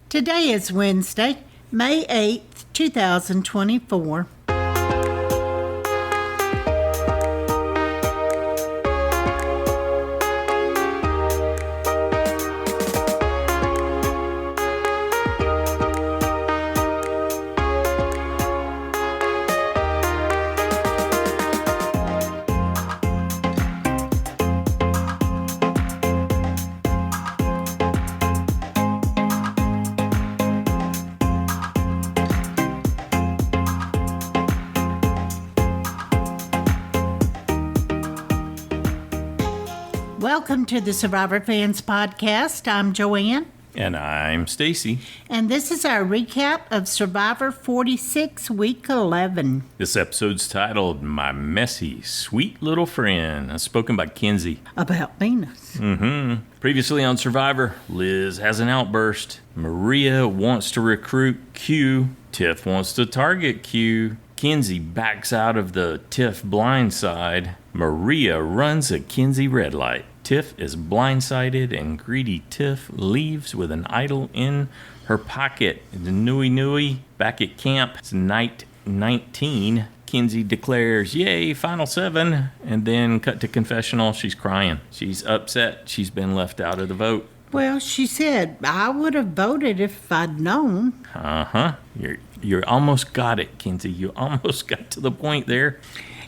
Today is Wednesday, May 8th, 2024. Welcome to the Survivor Fans Podcast. I'm Joanne. And I'm Stacy. And this is our recap of Survivor 46, Week 11. This episode's titled My Messy Sweet Little Friend, spoken by Kenzie. About Venus. Previously on Survivor, Liz has an outburst. Maria wants to recruit Q. Tiff wants to target Q. Kenzie backs out of the Tiff blind side. Maria runs a Kenzie red light. Tiff is blindsided and greedy Tiff leaves with an idol in her pocket. The NuiNui back at camp. It's night 19. Kenzie declares, yay, final 7. And then cut to confessional. She's crying. She's upset. She's been left out of the vote. Well, she said, I would have voted if I'd known. You almost got it, Kenzie. You almost got to the point there.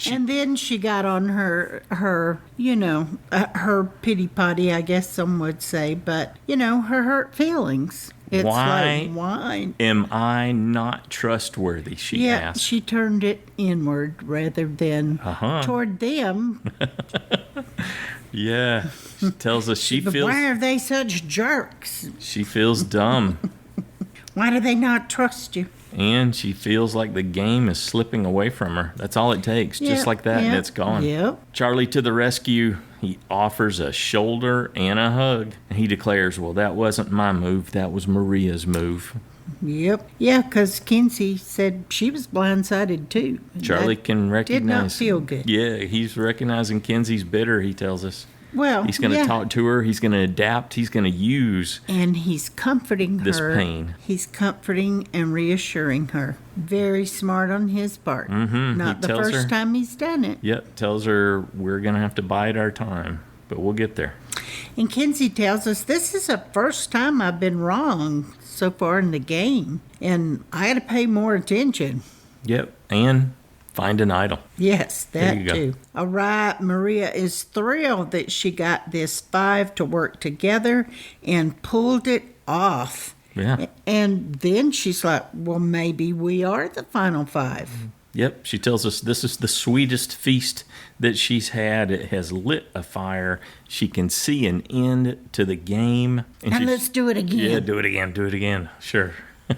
And then she got on her pity potty, I guess some would say, but, her hurt feelings. It's why am I not trustworthy, she asked. She turned it inward rather than toward them. Yeah, she tells us she feels... Why are they such jerks? She feels dumb. Why do they not trust you? And she feels like the game is slipping away from her. That's all it takes. Just like that, and it's gone. Yep. Charlie to the rescue. He offers a shoulder and a hug. He declares, well, that wasn't my move. That was Maria's move. Yep. Yeah, because Kenzie said she was blindsided, too. Charlie can recognize... Did not feel good. Yeah, he's recognizing Kenzie's bitter, he tells us. Well, he's going to talk to her. He's going to adapt. He's going to use... And he's comforting this her. Pain. He's comforting and reassuring her. Very smart on his part. Not the first time he's done it. Yep, tells her we're going to have to bide our time, but we'll get there. And Kenzie tells us, this is the first time I've been wrong so far in the game, and I got to pay more attention. Yep, and... find an idol. Yes, that too. Go. All right, Maria is thrilled that she got this 5 to work together and pulled it off. Yeah. And then she's like, well, maybe we are the final 5. Yep, she tells us this is the sweetest feast that she's had. It has lit a fire. She can see an end to the game. And let's do it again. Yeah, do it again. Sure.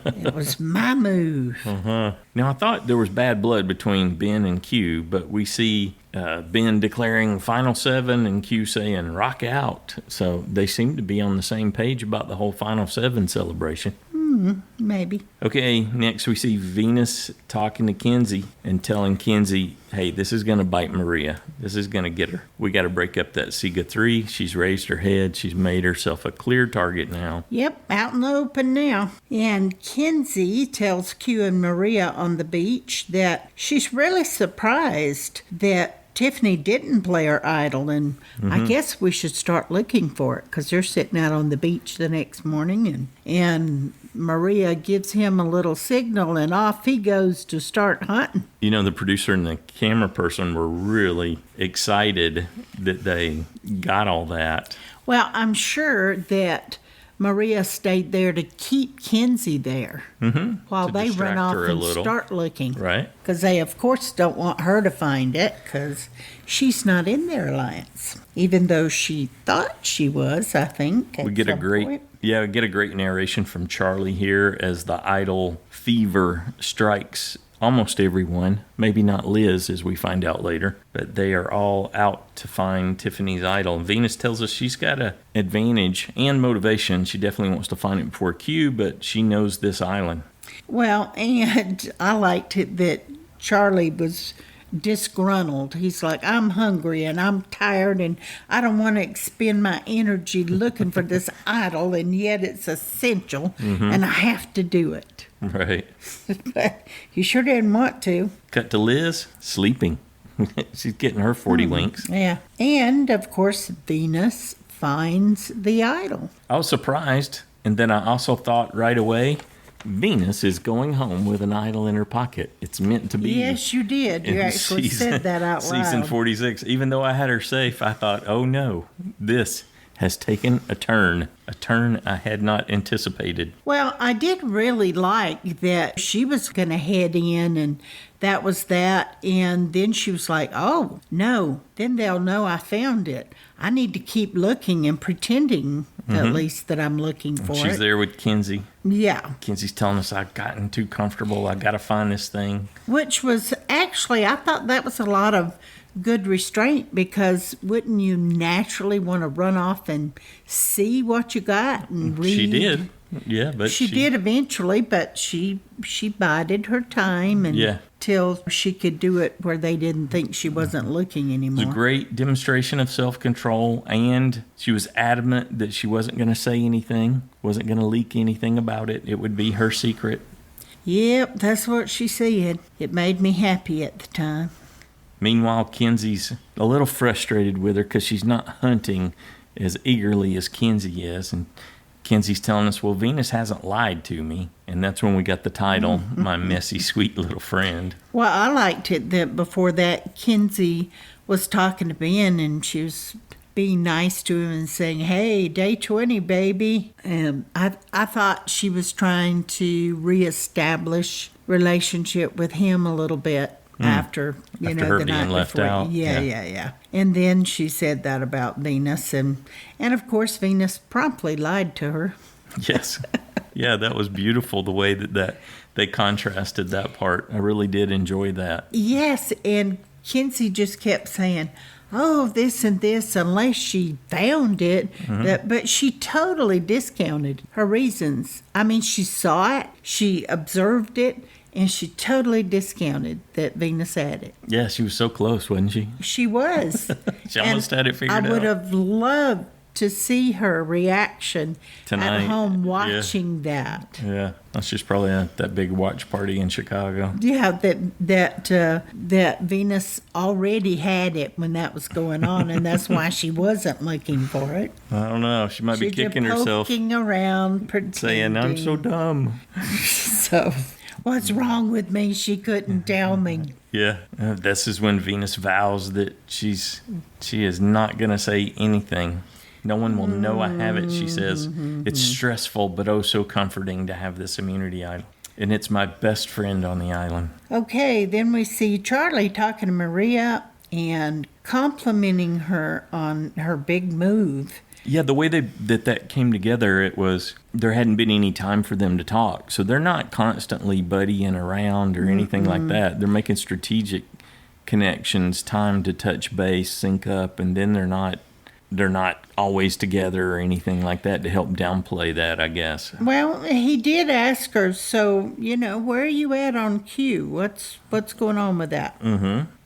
It was my move. Now, I thought there was bad blood between Ben and Q, but we see Ben declaring final 7 and Q saying rock out. So they seem to be on the same page about the whole final 7 celebration. Maybe. Okay, next we see Venus talking to Kenzie and telling Kenzie, hey, this is going to bite Maria. This is going to get her. We got to break up that Siga 3. She's raised her head. She's made herself a clear target now. Yep, out in the open now. And Kenzie tells Q and Maria on the beach that she's really surprised that Tiffany didn't play her idol, and I guess we should start looking for it because they're sitting out on the beach the next morning, and Maria gives him a little signal, and off he goes to start hunting. The producer and the camera person were really excited that they got all that. Well, I'm sure that Maria stayed there to keep Kenzie there while they run off and start looking. Right. Because they, of course, don't want her to find it because she's not in their alliance. Even though she thought she was, I think. We get a great narration from Charlie here as the idol fever strikes almost everyone. Maybe not Liz, as we find out later. But they are all out to find Tiffany's idol. Venus tells us she's got an advantage and motivation. She definitely wants to find it before Q, but she knows this island. Well, and I liked it that Charlie was disgruntled. He's like, I'm hungry and I'm tired and I don't want to expend my energy looking for this idol, and yet it's essential and I have to do it. Right. But he sure didn't want to. Cut to Liz, sleeping. She's getting her 40 winks. Yeah. And, of course, Venus finds the idol. I was surprised, and then I also thought right away, Venus is going home with an idol in her pocket. It's meant to be. Yes, you did. You actually said that out loud. Season 46. Even though I had her safe, I thought, oh no, this has taken a turn I had not anticipated. Well, I did really like that she was going to head in, and that was that. And then she was like, oh, no, then they'll know I found it. I need to keep looking and pretending at least that I'm looking for it. She's there with Kenzie. Yeah. Kenzie's telling us I've gotten too comfortable. I got to find this thing. Which was actually, I thought that was a lot of good restraint, because wouldn't you naturally want to run off and see what you got and read? She did. Yeah, but she did eventually, but she bided her time until she could do it where they didn't think she wasn't looking anymore. It was a great demonstration of self-control, and she was adamant that she wasn't going to say anything, wasn't going to leak anything about it. It would be her secret. Yep, that's what she said. It made me happy at the time. Meanwhile, Kenzie's a little frustrated with her because she's not hunting as eagerly as Kenzie is, and Kenzie's telling us, well, Venus hasn't lied to me. And that's when we got the title, My Messy, Sweet Little Friend. Well, I liked it that before that, Kenzie was talking to Ben, and she was being nice to him and saying, hey, day 20, baby. And I thought she was trying to reestablish relationship with him a little bit. After her the being night left before. out. Yeah. And then she said that about Venus, and of course Venus promptly lied to her. Yes. Yeah, that was beautiful, the way that they contrasted that part. I really did enjoy that. Yes, and Kenzie just kept saying, oh, this and this, unless she found it. But she totally discounted her reasons. I mean, she saw it, she observed it, and she totally discounted that Venus had it. Yeah, she was so close, wasn't she? She was. She almost had it figured out. I would have loved to see her reaction tonight at home watching that. Yeah, that's just probably that big watch party in Chicago. Yeah, that Venus already had it when that was going on, and that's why she wasn't looking for it. I don't know. She might be kicking herself. Poking around, pretending. Saying, I'm so dumb. So, what's wrong with me? She couldn't tell me. Yeah, this is when Venus vows that she is not going to say anything. No one will know I have it, she says. It's stressful, but oh so comforting to have this immunity idol. And it's my best friend on the island. Okay, then we see Charlie talking to Maria and complimenting her on her big move. Yeah, the way that came together, it was there hadn't been any time for them to talk. So they're not constantly buddying around or anything like that. They're making strategic connections, time to touch base, sync up, and then they're not always together or anything like that to help downplay that, I guess. Well, he did ask her, so, where are you at on Q? What's going on with that?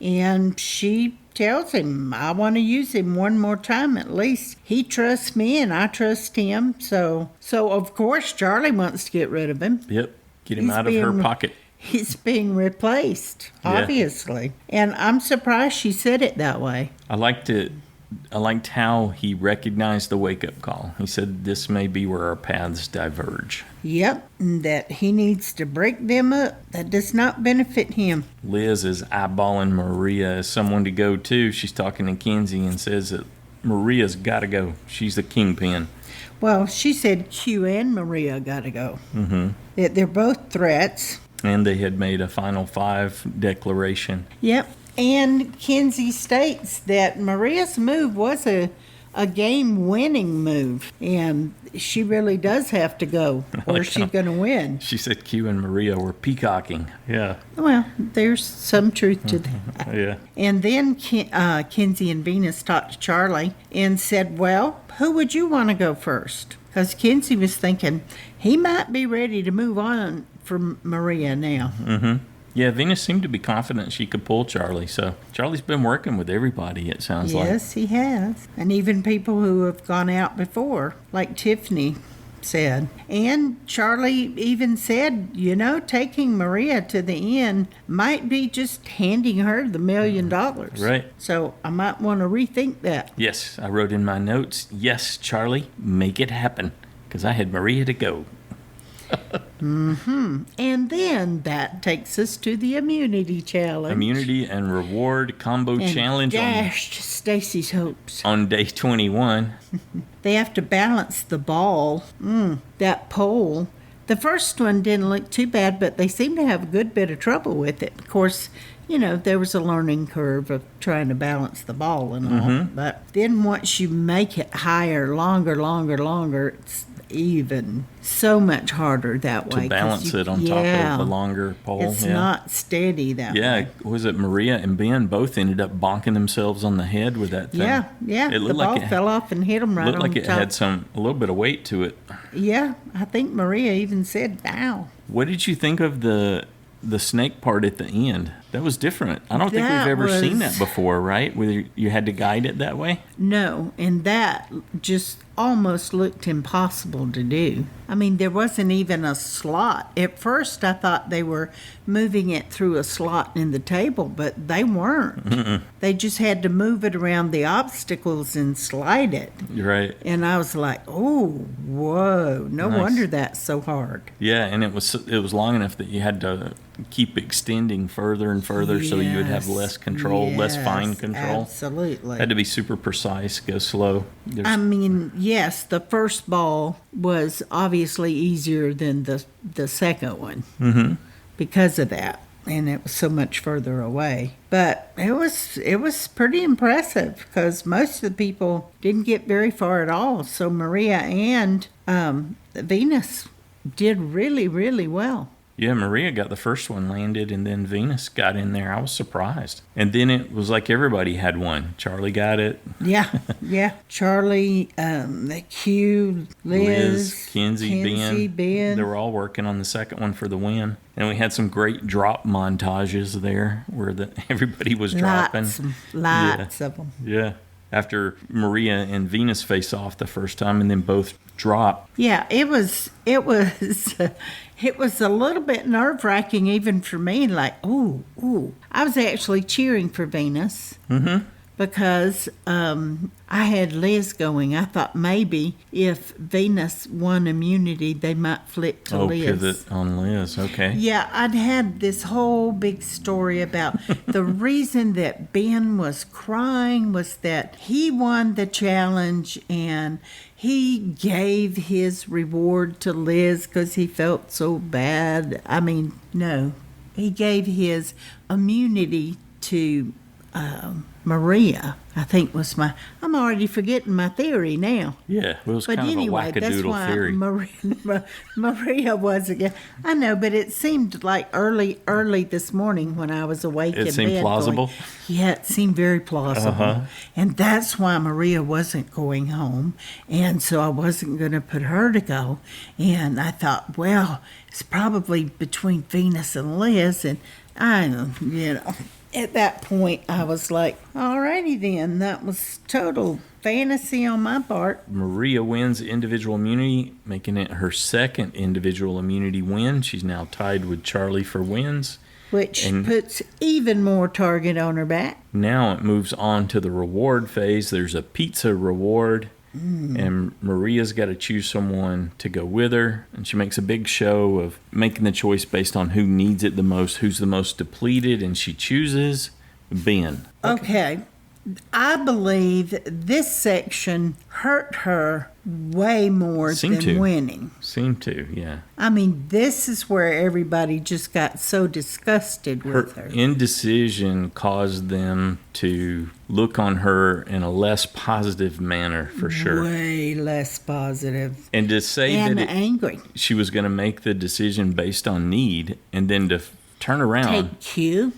And she tells him, I want to use him one more time at least. He trusts me and I trust him. So of course, Charlie wants to get rid of him. Yep. Get him out of her pocket. He's being replaced, obviously. Yeah. And I'm surprised she said it that way. I liked how he recognized the wake-up call. He said, this may be where our paths diverge. Yep, that he needs to break them up. That does not benefit him. Liz is eyeballing Maria as someone to go to. She's talking to Kenzie and says that Maria's got to go. She's the kingpin. Well, she said Q and Maria got to go. They're both threats. And they had made a Final Five declaration. Yep. And Kenzie states that Maria's move was a game-winning move, and she really does have to go, or she's going to win. She said Q and Maria were peacocking. Yeah. Well, there's some truth to that. Yeah. And then Kenzie and Venus talked to Charlie and said, well, who would you want to go first? Because Kenzie was thinking he might be ready to move on from Maria now. Yeah, Venus seemed to be confident she could pull Charlie. So Charlie's been working with everybody, it sounds like. Yes, he has. And even people who have gone out before, like Tiffany said. And Charlie even said, taking Maria to the end might be just handing her the $1 million. Right. So I might want to rethink that. Yes, I wrote in my notes, yes, Charlie, make it happen. Because I had Maria to go. And then that takes us to the immunity challenge. Immunity and reward combo challenge. Dashed Stacy's hopes. On day 21. They have to balance the ball. That pole. The first one didn't look too bad, but they seem to have a good bit of trouble with it. Of course, there was a learning curve of trying to balance the ball and all. But then once you make it higher, longer, it's even so much harder that way. To balance it on top of the longer pole. It's not steady that way. Yeah, was it Maria and Ben both ended up bonking themselves on the head with that thing? Yeah. It looked the ball fell off and hit them right on the top. Looked like it had a little bit of weight to it. Yeah, I think Maria even said, ow. What did you think of the snake part at the end? That was different. I don't think we've ever seen that before, right? Where you had to guide it that way? No, and that just almost looked impossible to do. I mean, there wasn't even a slot. At first, I thought they were moving it through a slot in the table, but they weren't. They just had to move it around the obstacles and slide it. You're right. And I was like, oh, whoa, no wonder that's so hard. Yeah, and it was long enough that you had to keep extending further and further so you would have less control, less fine control. Absolutely. Had to be super precise, go slow. Yes, the first ball was obviously easier than the second one because of that, and it was so much further away. But it was pretty impressive because most of the people didn't get very far at all. So Maria and Venus did really, really well. Yeah, Maria got the first one landed, and then Venus got in there. I was surprised. And then it was like everybody had one. Charlie got it. Yeah. Charlie, Q, Liz, Kenzie, Ben. They were all working on the second one for the win. And we had some great drop montages there where everybody was dropping. Lots of them. Yeah. After Maria and Venus face off the first time and then both drop. Yeah, it was a little bit nerve-wracking even for me, like, ooh. I was actually cheering for Venus. Because I had Liz going. I thought maybe if Venus won immunity, they might flip to Liz. Pivot on Liz, okay. Yeah, I'd had this whole big story about the reason that Ben was crying was that he won the challenge and he gave his reward to Liz because he felt so bad. I mean, no. He gave his immunity to Maria, I think was I'm already forgetting my theory now. Yeah, it was kind of a wackadoodle theory. Maria was again. I know, but it seemed like early this morning when I was awake in bed. It seemed plausible? Yeah, it seemed very plausible. And that's why Maria wasn't going home. And so I wasn't going to put her to go. And I thought, well, it's probably between Venus and Liz. And at that point, I was like, alrighty then. That was total fantasy on my part. Maria wins individual immunity, making it her second individual immunity win. She's now tied with Charlie for wins. Which puts even more target on her back. Now it moves on to the reward phase. There's a pizza reward. And Maria's got to choose someone to go with her. And she makes a big show of making the choice based on who needs it the most, who's the most depleted. And she chooses Ben. Okay. I believe this section hurt her way more than winning. Seemed to, yeah. I mean, this is where everybody just got so disgusted with her. Indecision caused them to look on her in a less positive manner, for sure. Way less positive. And to say angry. She was going to make the decision based on need, and then to turn around. Take Q.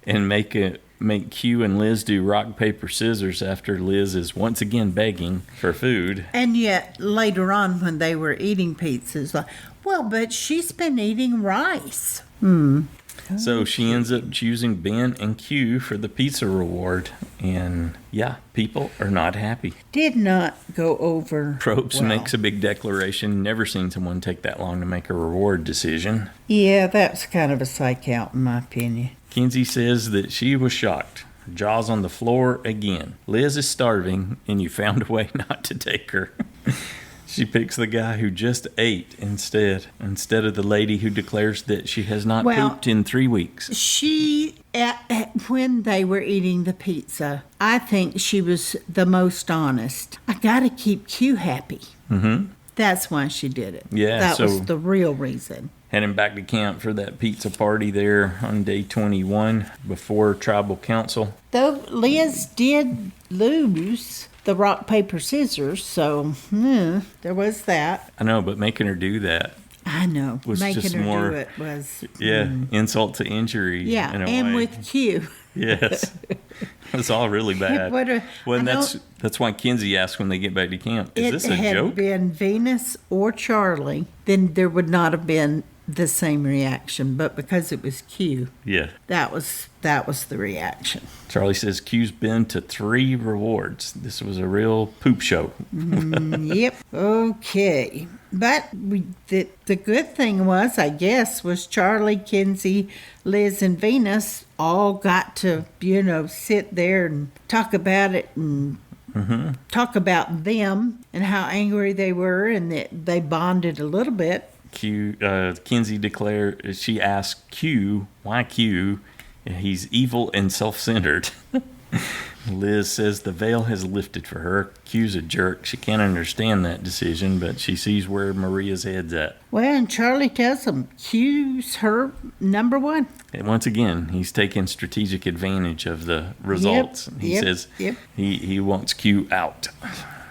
And make Q and Liz do rock, paper, scissors after Liz is once again begging for food. And yet, later on, when they were eating pizzas, like, well, but she's been eating rice. So she ends up choosing Ben and Q for the pizza reward. And yeah, people are not happy. Did not go over. Probst well. makes a big declaration. Never seen someone take that long to make a reward decision. Yeah, that's kind of a psych out in my opinion. Kenzie says that she was shocked. Her jaw's on the floor again. Liz is starving, and you found a way not to take her. She picks the guy who just ate instead of the lady who declares that she has not pooped in 3 weeks. She, when they were eating the pizza, I think she was the most honest. I got to keep Q happy. Mm-hmm. That's why she did it. Yeah, that was the real reason. Heading back to camp for that pizza party there on day 21 before tribal council. Though Liz did lose the rock, paper, scissors, so there was that. I know, but making her do that. I know. Was making just her more, do it was. Insult to injury. Yeah, in a and way. with Q. Yes. It's all really bad. That's why Kenzie asked when they get back to camp, is this a joke? If it had been Venus or Charlie, then there would not have been the same reaction. But because it was Q, that was the reaction. Charlie says Q's been to 3 rewards. This was a real poop show. Yep. Okay. But the good thing was, I guess, was Charlie, Kenzie, Liz, and Venus all got to, sit there and talk about it and talk about them and how angry they were, and that they bonded a little bit. Kenzie she asked Q, why Q? He's evil and self-centered. Liz says the veil has lifted for her. Q's a jerk. She can't understand that decision, but she sees where Maria's head's at. Well, and Charlie tells him Q's her number one. And once again, he's taking strategic advantage of the results. He says he wants Q out.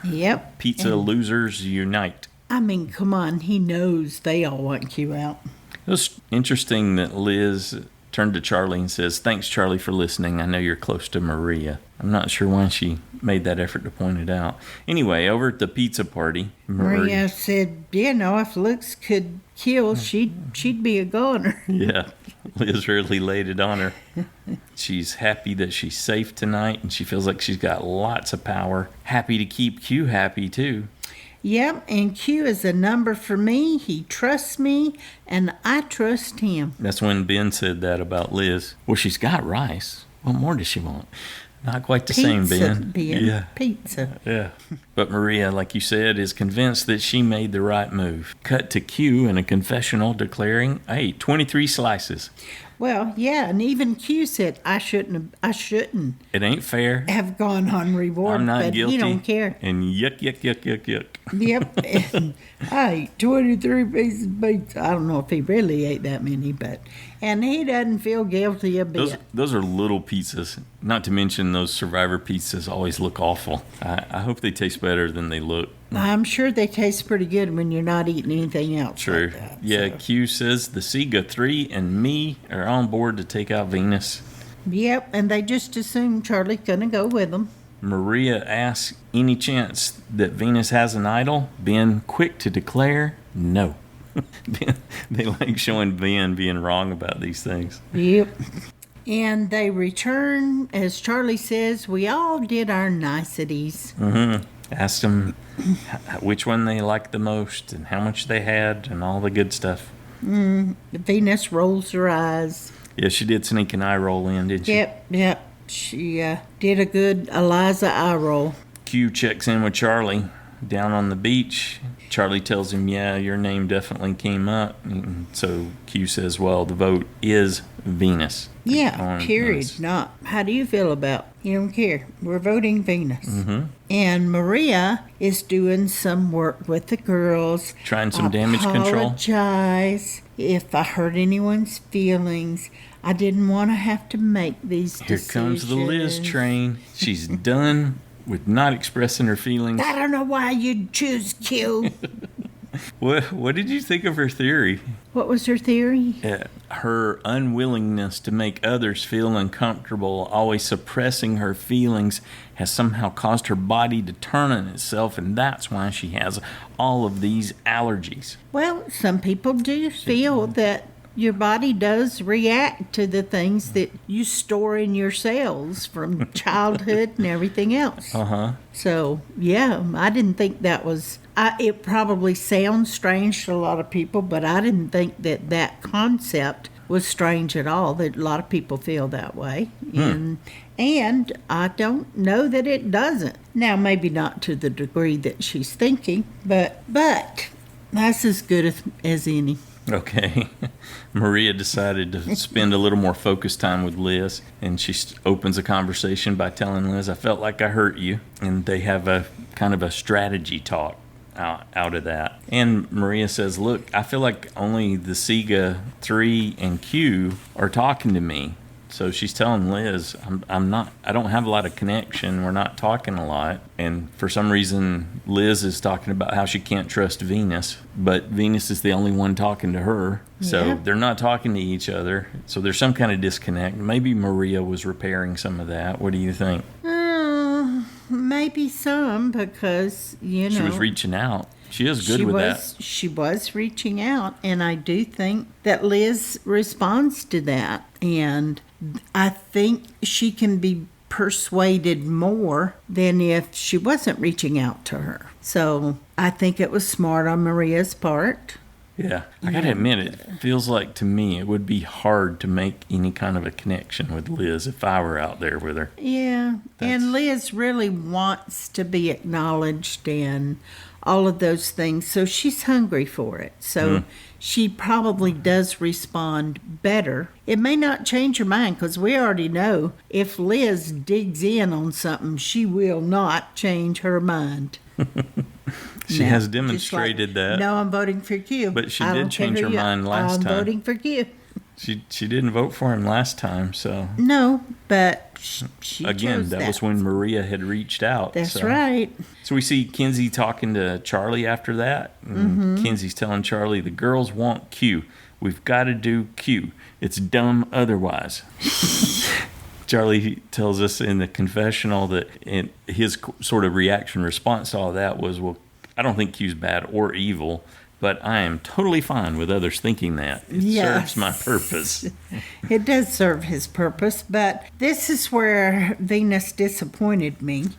Yep. Pizza losers unite. I mean, come on. He knows they all want Q out. It was interesting that Liz turned to Charlie and says, "Thanks, Charlie, for listening. I know you're close to Maria." I'm not sure why she made that effort to point it out. Anyway, over at the pizza party, Maria said, if looks could kill, she'd be a goner. Yeah, Liz really laid it on her. She's happy that she's safe tonight, and she feels like she's got lots of power. Happy to keep Q happy, too. Yep, and Q is a number for me. He trusts me, and I trust him. That's when Ben said that about Liz. Well, she's got rice. What more does she want? Not quite the same, Ben. Yeah. Pizza. Yeah. But Maria, like you said, is convinced that she made the right move. Cut to Q in a confessional declaring, "Hey, 23 slices." Well, yeah, and even Q said, I shouldn't. It ain't fair. Have gone on reward, I'm not but guilty. He don't care. And yuck. Yep. And I ate 23 pieces of pizza. I don't know if he really ate that many, and he doesn't feel guilty a bit. Those are little pizzas. Not to mention those Survivor pizzas always look awful. I hope they taste better than they look. I'm sure they taste pretty good when you're not eating anything else. True. Like that, yeah, so. Q says the Sega 3 and me are on board to take out Venus. Yep, and they just assume Charlie's going to go with them. Maria asks any chance that Venus has an idol. Ben quick to declare no. They like showing Ben being wrong about these things. Yep. And they return, as Charlie says, we all did our niceties. Mm-hmm. Asked them which one they liked the most and how much they had and all the good stuff. Venus rolls her eyes. Yeah, she did sneak an eye roll in, didn't she? Yep. She did a good Eliza eye roll. Q checks in with Charlie down on the beach. Charlie tells him, yeah, your name definitely came up. And so Q says, well, the vote is Venus. Yeah, period. Not. How do you feel about? You don't care. We're voting Venus. Mm-hmm. And Maria is doing some work with the girls. Trying some damage control. Apologize if I hurt anyone's feelings. I didn't want to have to make these decisions. Here comes the Liz train. She's done with not expressing her feelings. I don't know why you'd choose Q. What did you think of her theory? What was her theory? Her unwillingness to make others feel uncomfortable, always suppressing her feelings, has somehow caused her body to turn on itself, and that's why she has all of these allergies. Well, some people do feel that your body does react to the things that you store in your cells from childhood and everything else. So, yeah, I didn't think that was... it probably sounds strange to a lot of people, but I didn't think that concept was strange at all, that a lot of people feel that way. And I don't know that it doesn't. Now, maybe not to the degree that she's thinking, but that's as good as any. Okay. Maria decided to spend a little more focused time with Liz, and she opens a conversation by telling Liz, I felt like I hurt you. And they have a kind of a strategy talk out of that. And Maria says, look, I feel like only the Sega 3 and Q are talking to me. So she's telling Liz, I don't have a lot of connection. We're not talking a lot. And for some reason, Liz is talking about how she can't trust Venus, but Venus is the only one talking to her. So they're not talking to each other. So there's some kind of disconnect. Maybe Maria was repairing some of that. What do you think? Maybe some, because, you know... She was reaching out. She is good with that. She was reaching out, and I do think that Liz responds to that. And I think she can be persuaded more than if she wasn't reaching out to her. So I think it was smart on Maria's part. Yeah, I gotta admit, it feels like to me it would be hard to make any kind of a connection with Liz if I were out there with her. Yeah, and Liz really wants to be acknowledged and all of those things, so she's hungry for it. So she probably does respond better. It may not change her mind, because we already know if Liz digs in on something, she will not change her mind. She has demonstrated that. No, I'm voting for Q. But she did change her mind last time. I'm voting for Q. She didn't vote for him last time, so... No, but she again, chose that was when Maria had reached out. That's right. So we see Kenzie talking to Charlie after that. And Kenzie's telling Charlie, the girls want Q. We've got to do Q. It's dumb otherwise. Charlie tells us in the confessional that his sort of reaction response to all that was, well, I don't think Q's bad or evil, but I am totally fine with others thinking that. It serves my purpose. It does serve his purpose, but this is where Venus disappointed me.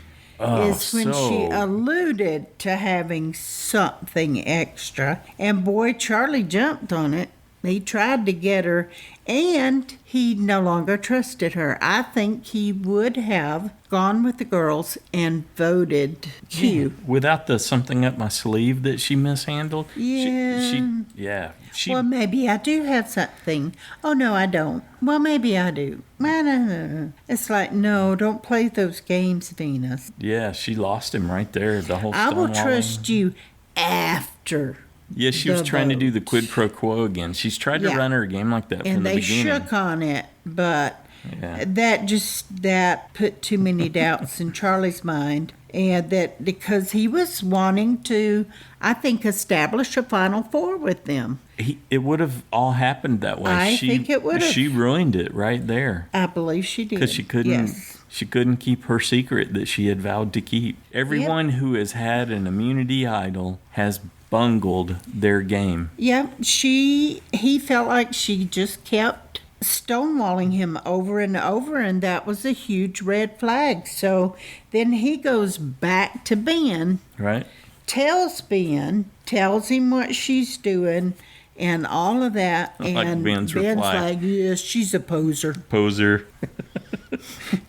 Is when she alluded to having something extra. And boy, Charlie jumped on it. He tried to get her, and he no longer trusted her. I think he would have gone with the girls and voted Q. Yeah, without the something up my sleeve that she mishandled. Yeah. Well, maybe I do have something. Oh, no, I don't. Well, maybe I do. No. It's like, no, don't play those games, Venus. Yeah, she lost him right there. The whole I will trust you after. Yeah, she was trying to do the quid pro quo again. She's tried to run her a game like that from the beginning. And they shook on it, but that put too many doubts in Charlie's mind. And that because he was wanting to, I think, establish a Final Four with them. It would have all happened that way. I think it would have. She ruined it right there. I believe she did. Because she couldn't keep her secret that she had vowed to keep. Everyone who has had an immunity idol has bungled their game. Yep, he felt like she just kept stonewalling him over and over, and that was a huge red flag. So then he goes back to Ben, right? Tells him what she's doing and all of that. And Ben's like, yes, she's a poser.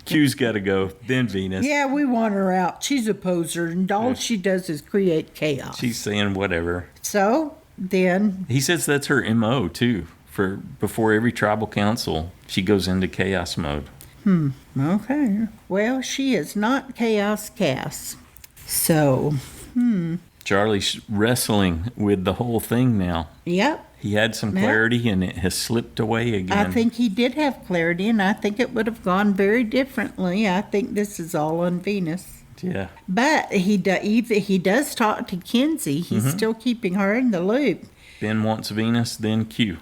Q's got to go, then Venus. Yeah, we want her out. She's a poser, and all she does is create chaos. She's saying whatever. So then... He says that's her M.O., too. For before every tribal council, she goes into chaos mode. Okay. Well, she is not Chaos Cass. So, Charlie's wrestling with the whole thing now. Yep. He had some clarity, and it has slipped away again. I think he did have clarity, and I think it would have gone very differently. I think this is all on Venus. Yeah. But he does talk to Kenzie. He's still keeping her in the loop. Ben wants Venus, then Q.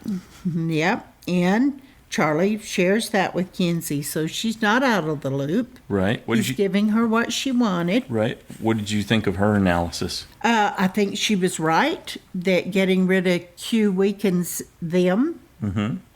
Yep. And Charlie shares that with Kenzie, so she's not out of the loop. Right. He's giving her what she wanted. Right. What did you think of her analysis? I think she was right that getting rid of Q weakens them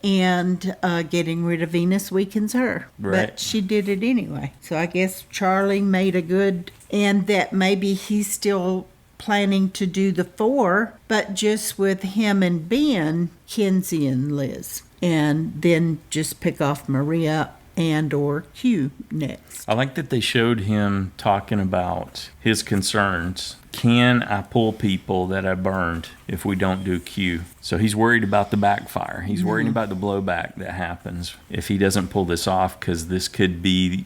and getting rid of Venus weakens her. Right. But she did it anyway. So I guess Charlie made a good, and that maybe he's still planning to do the 4, but just with him and Ben, Kenzie and Liz. And then just pick off Maria and or Q next. I like that they showed him talking about his concerns. Can I pull people that I burned if we don't do Q? So he's worried about the backfire. He's worried about the blowback that happens if he doesn't pull this off, because this could be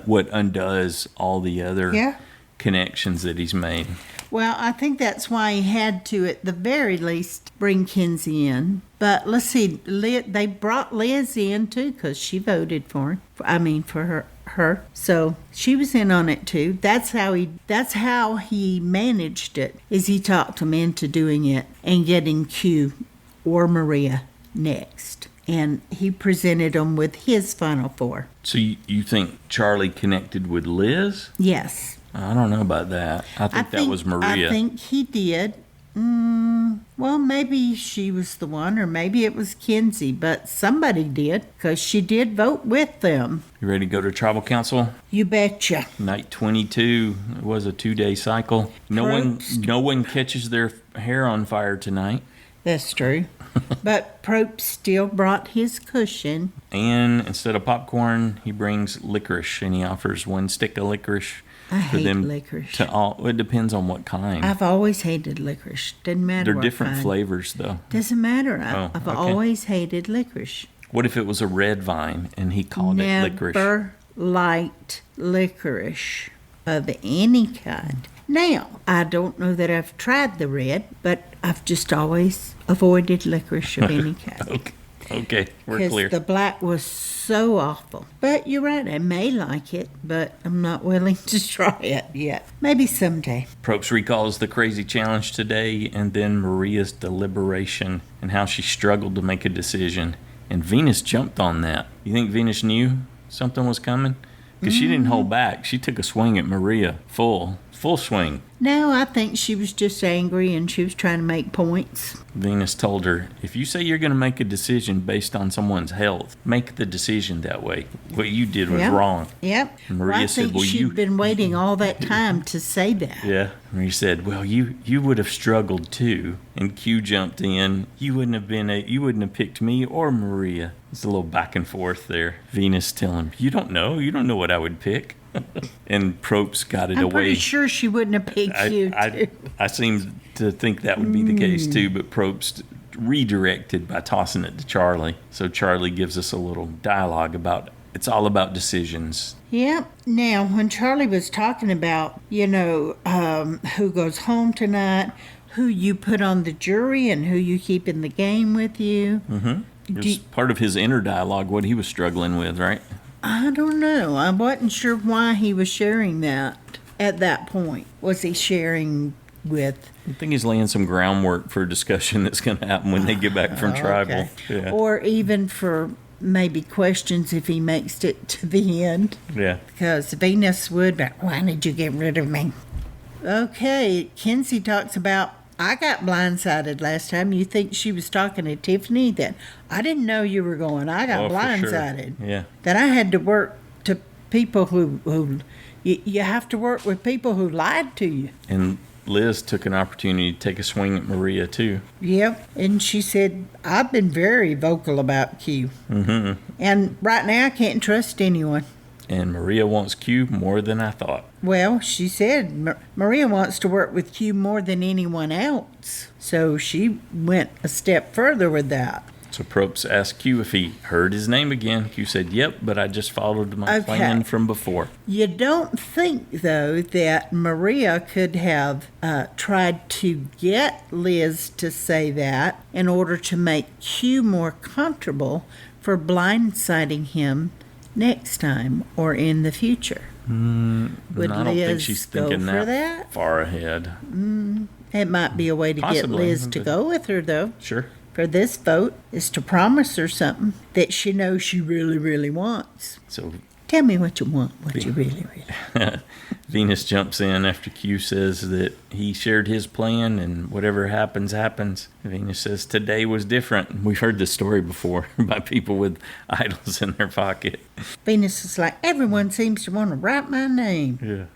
what undoes all the other connections that he's made. Well, I think that's why he had to, at the very least, bring Kenzie in. But let's see, they brought Liz in too, because she voted for him. For her. So she was in on it too. That's how he managed it. Is he talked them into doing it and getting Q or Maria next. And he presented them with his final 4. So you think Charlie connected with Liz? Yes. I don't know about that. I think that was Maria. I think he did. Well, maybe she was the one, or maybe it was Kenzie, but somebody did, because she did vote with them. You ready to go to Tribal Council? You betcha. Night 22. It was a 2-day cycle. No one catches their hair on fire tonight. That's true. But Probst still brought his cushion. And instead of popcorn, he brings licorice, and he offers 1 stick of licorice. I hate licorice. It depends on what kind. I've always hated licorice. Doesn't matter. They're different flavors, though. Doesn't matter. I've always hated licorice. What if it was a red vine and he called it licorice? Never liked licorice of any kind. Now, I don't know that I've tried the red, but I've just always avoided licorice of any kind. Okay, we're clear. Because the black was so awful. But you're right, I may like it, but I'm not willing to try it yet. Maybe someday. Probst recalls the crazy challenge today, and then Maria's deliberation and how she struggled to make a decision. And Venus jumped on that. You think Venus knew something was coming? Because she didn't hold back. She took a swing at Maria, full swing. No, I think she was just angry and she was trying to make points. Venus told her, if you say you're going to make a decision based on someone's health, make the decision that way. What you did was wrong. Yep. And Maria said, well, she'd been waiting all that time to say that. Yeah. Maria said, well, you would have struggled too. And Q jumped in. You wouldn't have picked me or Maria. It's a little back and forth there. Venus telling him, you don't know what I would pick. And Probst got it away. I'm pretty sure she wouldn't have picked you, too. I seem to think that would be the case, too, but Probst redirected by tossing it to Charlie. So Charlie gives us a little dialogue about, it's all about decisions. Yep. Now, when Charlie was talking about, who goes home tonight, who you put on the jury, and who you keep in the game with you. Mm-hmm. It was part of his inner dialogue, what he was struggling with, right? I don't know. I wasn't sure why he was sharing that at that point. Was he sharing with... I think he's laying some groundwork for a discussion that's going to happen when they get back from Tribal. Yeah. Or even for maybe questions if he makes it to the end. Yeah. Because Venus would, but why did you get rid of me? Okay, Kenzie talks about, I got blindsided last time. You think she was talking to Tiffany that I didn't know you were going. I got blindsided. Sure. Yeah. That I had to work to people who you have to work with people who lied to you. And Liz took an opportunity to take a swing at Maria too. Yep. And she said, I've been very vocal about Q. Mm-hmm. And right now I can't trust anyone. And Maria wants Q more than I thought. Well, she said Maria wants to work with Q more than anyone else. So she went a step further with that. So Probst asked Q if he heard his name again. Q said, yep, but I just followed my plan from before. You don't think, though, that Maria could have tried to get Liz to say that in order to make Q more comfortable for blindsiding him next time or in the future? Would I don't think she's thinking that far ahead. It might be a way to get Liz to go with her, though. Sure. For this vote is to promise her something that she knows she really, really wants. So Tell me what you want, what you really, really. Venus jumps in after Q says that he shared his plan and whatever happens, happens. Venus says today was different. We've heard this story before by people with idols in their pocket. Venus is like, everyone seems to want to write my name. Yeah.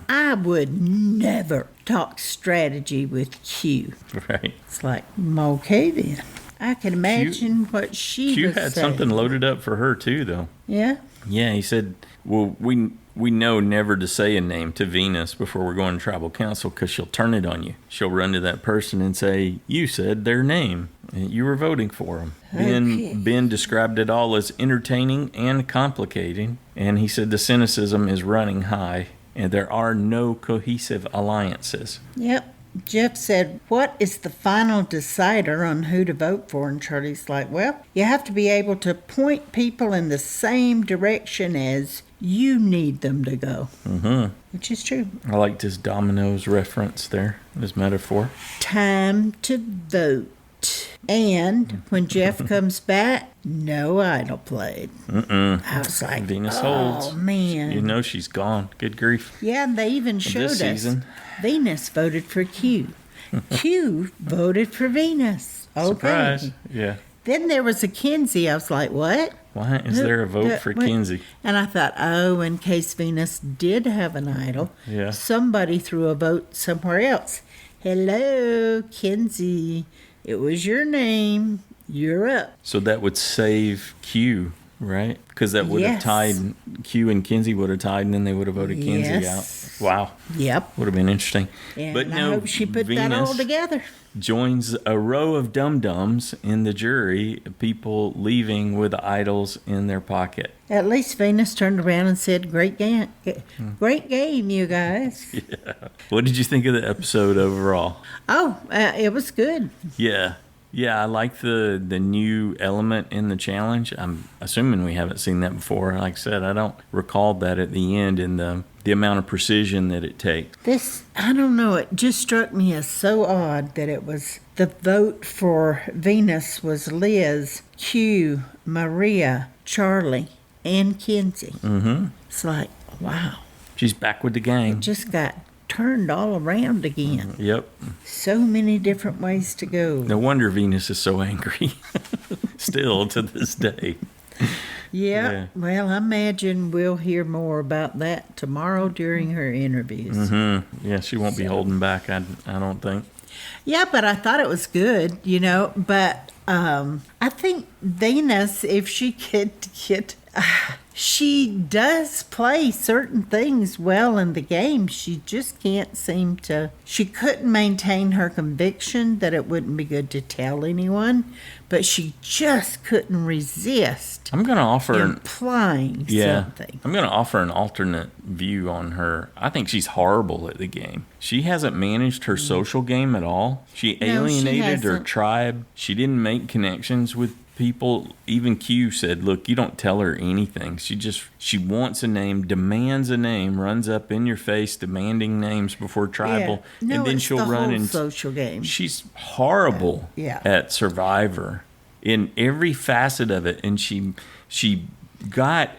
I would never talk strategy with Q. Right. It's like, okay then. I can imagine what she Q was had saying. something loaded up for her too, though. Yeah? Yeah, he said, well, we know never to say a name to Venus before we're going to tribal council because she'll turn it on you. She'll run to that person and say, you said their name. And you were voting for them. Okay. Ben described it all as entertaining and complicating. And he said the cynicism is running high and there are no cohesive alliances. Yep. Jeff said, what is the final decider on who to vote for? And Charlie's like, well, you have to be able to point people in the same direction as you need them to go. Mm-hmm. Which is true. I liked his dominoes reference there, his metaphor. Time to vote. And when Jeff comes back, no idol played. I was like, Venus holds. Oh, man. You know she's gone. Good grief. Yeah, and they even showed This us. season. Venus voted for Q. Q voted for Venus. Okay. Surprise. Yeah. Then there was a Kenzie. I was like, what? Why is there a vote for What? Kenzie? And I thought, oh, in case Venus did have an idol, Yeah. somebody threw a vote somewhere else. Hello, Kenzie. It was your name. You're up. So that would save Q, right? Because that would have Yes. tied, Q and Kenzie would have tied, and then they would have voted Kenzie Yes. out. Wow. Yep. Would have been interesting. And But I no, hope she put that all Venus together. joins a row of dum-dums in the jury, people leaving with idols in their pocket. At least Venus turned around and said, great game, you guys. What did you think of the episode overall? Oh, it was good. Yeah. Yeah, I like the new element in the challenge. I'm assuming we haven't seen that before. Like I said, I don't recall that at the end and the amount of precision that it takes. This, I don't know, it just struck me as so odd that it was the vote for Venus was Liz, Q, Maria, Charlie, and Kenzie. Mm-hmm. It's like, wow. She's back with the gang. Just got turned all around again. Yep. So many different ways to go. No wonder Venus is so angry. Still to this day. Yeah. Well, I imagine we'll hear more about that tomorrow during her interviews. Mm-hmm. Yeah, she won't be holding back, I don't think. Yeah, but I thought it was good, but I think Venus, if she could get... she does play certain things well in the game. She just can't seem to... She couldn't maintain her conviction that it wouldn't be good to tell anyone, but she just couldn't resist I'm going to offer implying something. I'm going to offer an alternate view on her. I think she's horrible at the game. She hasn't managed her social game at all. She alienated her hasn't. tribe. She didn't make connections with people. Even Q said, look, you don't tell her anything. She wants a name, demands a name, runs up in your face demanding names before tribal, No, and then it's she'll the run whole and social game. she's horrible at Survivor in every facet of it, and she got...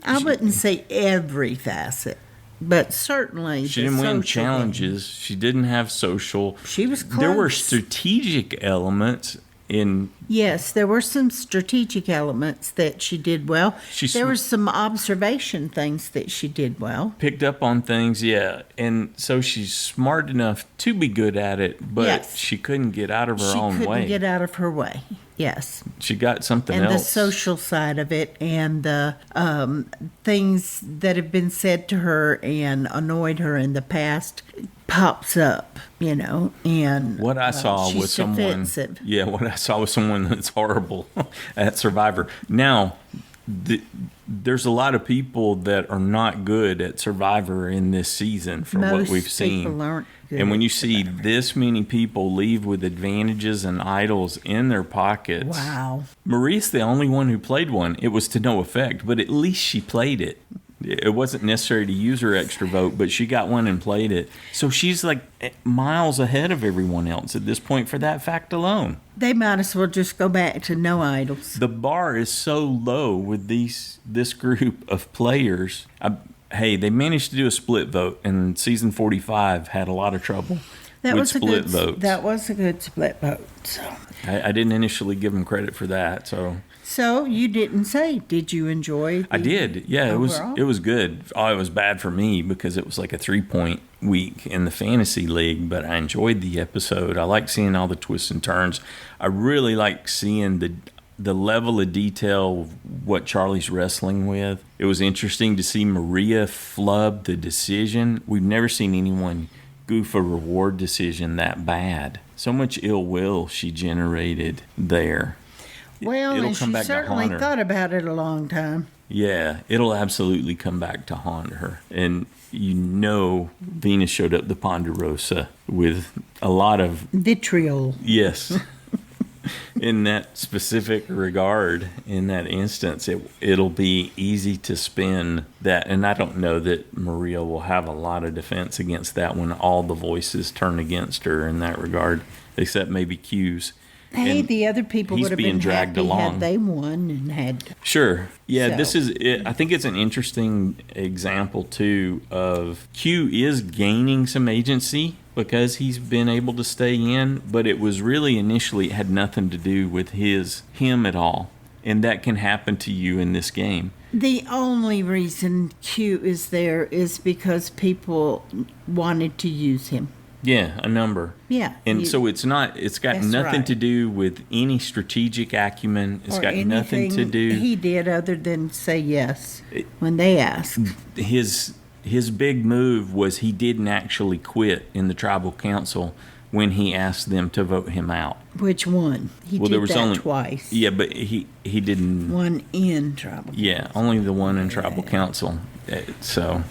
I wouldn't say every facet, but certainly She the didn't win social challenges. She didn't have social. She was There were close. strategic elements in... Yes, there were some strategic elements that she did well. There were some observation things that she did well. Picked up on things, yeah. And so she's smart enough to be good at it, but Yes. she couldn't get out of her own She couldn't way. get out of her way. Yes. She got something And the else. social side of it and the things that have been said to her and annoyed her in the past pops up, and What I saw she's was someone... defensive. Yeah, what I saw was someone that's horrible at Survivor. Now, there's a lot of people that are not good at Survivor in this season from what Most we've seen. people aren't good And when at you see this many people leave with advantages and idols in their pockets. Wow. Maria's the only one who played one. It was to no effect, but at least she played it. It wasn't necessary to use her extra vote, but she got one and played it. So she's like miles ahead of everyone else at this point for that fact alone. They might as well just go back to no idols. The bar is so low with this group of players. Hey, they managed to do a split vote, and season 45 had a lot of trouble with split votes. That was a good split vote. So. I didn't initially give them credit for that, So you didn't say, did you enjoy? I did. Yeah, overall? it was good. Oh, it was bad for me because it was like a 3-point week in the fantasy league, but I enjoyed the episode. I like seeing all the twists and turns. I really like seeing the level of detail of what Charlie's wrestling with. It was interesting to see Maria flub the decision. We've never seen anyone goof a reward decision that bad. So much ill will she generated there. Well, It'll and come she back to certainly haunt her. thought about it a long time. Yeah, it'll absolutely come back to haunt her. And Venus showed up the Ponderosa with a lot of vitriol. Yes. In that specific regard, in that instance, it'll be easy to spin that. And I don't know that Maria will have a lot of defense against that when all the voices turn against her in that regard, except maybe Q's. Hey, And the other people he's would have being been dragged happy along. had they won and had. Sure. Yeah, So. this is it. I think it's an interesting example, too, of Q is gaining some agency because he's been able to stay in, but it was really initially, it had nothing to do with him at all. And that can happen to you in this game. The only reason Q is there is because people wanted to use him. Yeah, a number. Yeah. And so it's got That's nothing right. to do with any strategic acumen. It's Or got nothing to anything do. he did other than say yes when they asked. His big move was he didn't actually quit in the tribal council when he asked them to vote him out. Which one? He Well, did there was that only twice. Yeah, but he didn't. One in trouble. Yeah, only the one in tribal council. So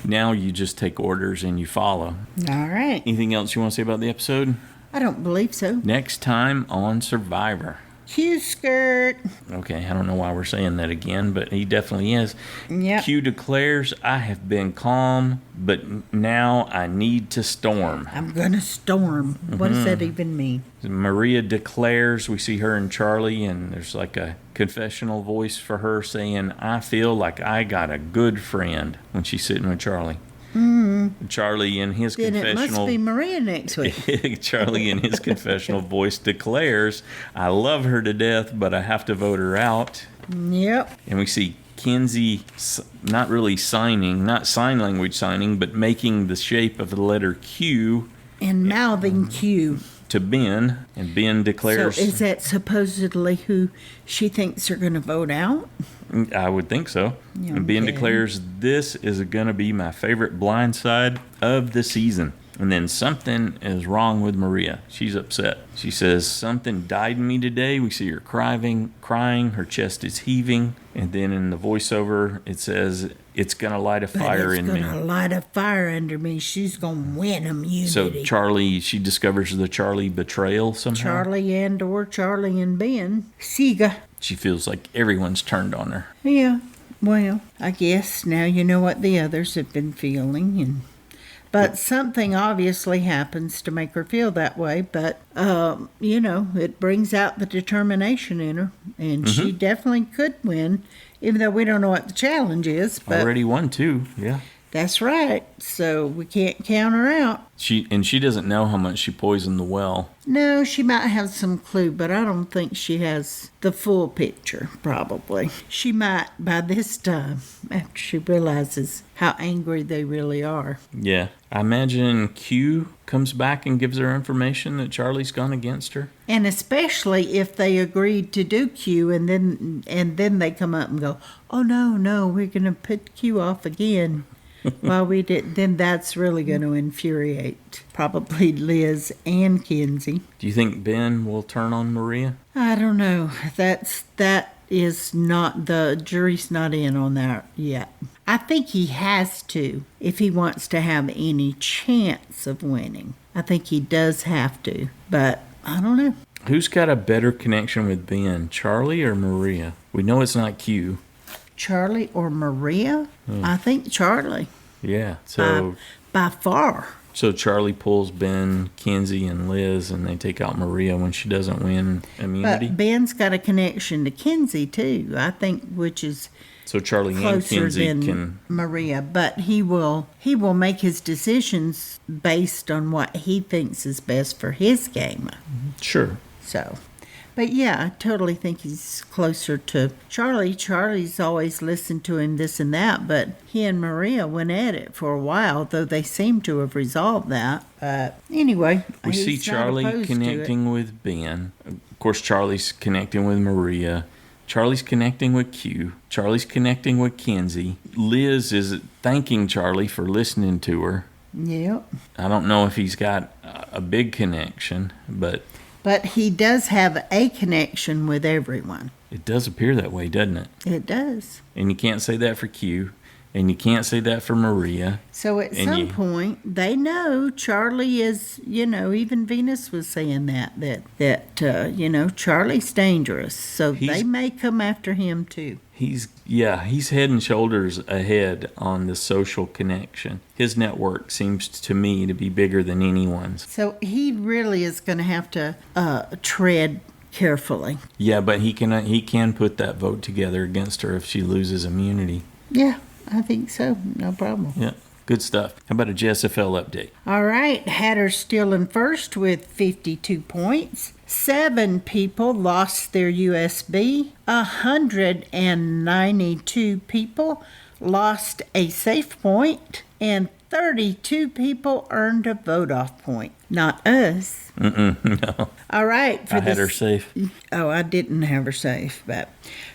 now you just take orders and you follow. All right. Anything else you want to say about the episode? I don't believe so. Next time on Survivor. Q skirt. Okay, I don't know why we're saying that again, but he definitely is. Yep. Q declares, I have been calm, but now I need to storm. I'm gonna storm. What does that even mean? Maria declares, we see her and Charlie, and there's like a confessional voice for her saying, I feel like I got a good friend when she's sitting with Charlie. Charlie in his Then it confessional must be Maria next week. Charlie in his confessional voice declares, I love her to death, but I have to vote her out. Yep. And we see Kenzie not really signing, not sign language signing, but making the shape of the letter Q And mouthing Q. to Ben, and Ben declares, So is that supposedly who she thinks are going to vote out? I would think so. Yeah, And Ben okay. declares, this is going to be my favorite blind side of the season. And then something is wrong with Maria. She's upset. She says, something died in me today. We see her crying. Her chest is heaving. And then in the voiceover, it says, it's going to light a fire in It's me. going to light a fire under me. She's going to win immunity. So Charlie, she discovers the Charlie betrayal somehow. Charlie and Ben. Siga. She feels like everyone's turned on her. Yeah. Well, I guess now you know what the others have been feeling. But something obviously happens to make her feel that way. But, it brings out the determination in her. And she definitely could win, even though we don't know what the challenge is. But Already won too. Yeah. that's right. So we can't count her out. She doesn't know how much she poisoned the well. No, she might have some clue, but I don't think she has the full picture, probably. She might by this time, after she realizes how angry they really are. Yeah. I imagine Q comes back and gives her information that Charlie's gone against her. And especially if they agreed to do Q and then they come up and go, oh, no, we're going to put Q off again. Well, we did. Then that's really going to infuriate probably Liz and Kenzie. Do you think Ben will turn on Maria? I don't know. That is not, the jury's not in on that yet. I think he has to if he wants to have any chance of winning. I think he does have to, but I don't know. Who's got a better connection with Ben, Charlie or Maria? We know it's not Q. Charlie or Maria? I think Charlie. Yeah. So By far. So Charlie pulls Ben, Kenzie, and Liz, and they take out Maria when she doesn't win immunity. But Ben's got a connection to Kenzie, too, I think, which is so Charlie and closer Kenzie than can... Maria. But he will make his decisions based on what he thinks is best for his game. Sure. So... But yeah, I totally think he's closer to Charlie. Charlie's always listened to him this and that, but he and Maria went at it for a while, though they seem to have resolved that. Anyway, we see Charlie connecting with Ben. Of course, Charlie's connecting with Maria. Charlie's connecting with Q. Charlie's connecting with Kenzie. Liz is thanking Charlie for listening to her. Yep. I don't know if he's got a big connection, but he does have a connection with everyone. It does appear that way, doesn't it? It does. And you can't say that for Q, and you can't say that for Maria. So at some point, they know Charlie is, even Venus was saying that Charlie's dangerous. So they may come after him too. He's head and shoulders ahead on the social connection. His network seems to me to be bigger than anyone's. So he really is going to have to tread carefully. Yeah, but he can put that vote together against her if she loses immunity. Yeah, I think so. No problem. Yeah. Good stuff. How about a JSFL update? All right. Hatter's still in first with 52 points. 7 people lost their USB. 192 people lost a safe point. And 32 people earned a vote-off point. Not us. No. All right. I had her safe. Oh, I didn't have her safe. But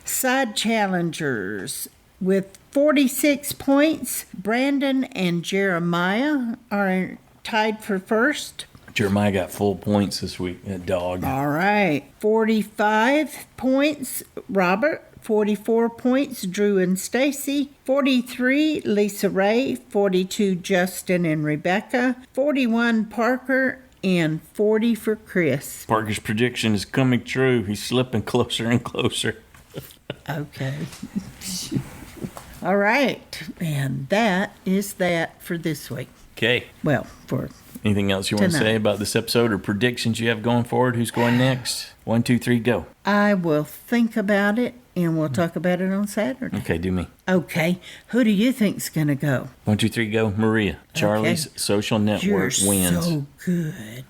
side challengers with 46 points, Brandon and Jeremiah are tied for first. Jeremiah got full points this week, that dog. All right. 45 points, Robert. 44 points, Drew and Stacy. 43, Lisa Ray. 42, Justin and Rebecca. 41, Parker. And 40 for Chris. Parker's prediction is coming true. He's slipping closer and closer. Okay. All right. And that is that for this week. Okay. Well, for anything else you want to say about this episode or predictions you have going forward? Who's going next? 1, 2, 3, go. I will think about it, and we'll talk about it on Saturday. Okay, do me. Okay. Who do you think's going to go? 1, 2, 3, go. Maria. Charlie's social network wins. You're so good.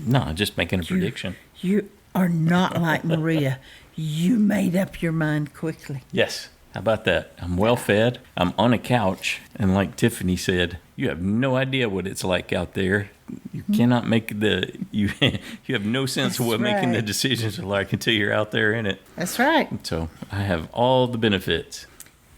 No, just making a prediction. You are not like Maria. You made up your mind quickly. Yes. How about that? I'm well fed. I'm on a couch. And like Tiffany said, you have no idea what it's like out there. You cannot make you have no sense of what making the decisions are like until you're out there in it. That's right. So I have all the benefits.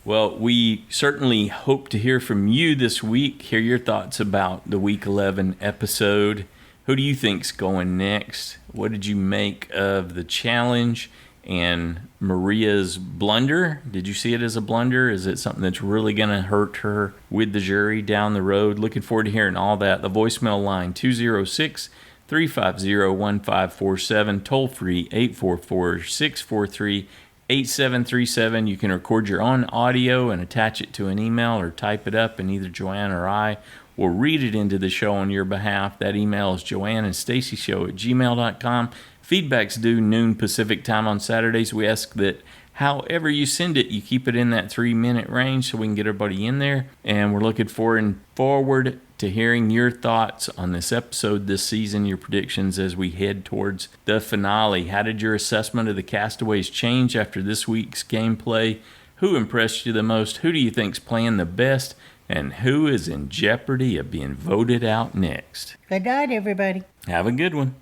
Well, we certainly hope to hear from you this week. Hear your thoughts about the Week 11 episode. Who do you think's going next? What did you make of the challenge? And Maria's blunder, did you see it as a blunder? Is it something that's really going to hurt her with the jury down the road? Looking forward to hearing all that. The voicemail line, 206-350-1547, toll free, 844-643-8737. You can record your own audio and attach it to an email or type it up, and either Joanne or I will read it into the show on your behalf. That email is joanneandstacyshow@gmail.com. Feedback's due noon Pacific time on Saturdays. We ask that however you send it, you keep it in that 3-minute range so we can get everybody in there. And we're looking forward to hearing your thoughts on this episode this season, your predictions as we head towards the finale. How did your assessment of the Castaways change after this week's gameplay? Who impressed you the most? Who do you think's playing the best? And who is in jeopardy of being voted out next? Good night, everybody. Have a good one.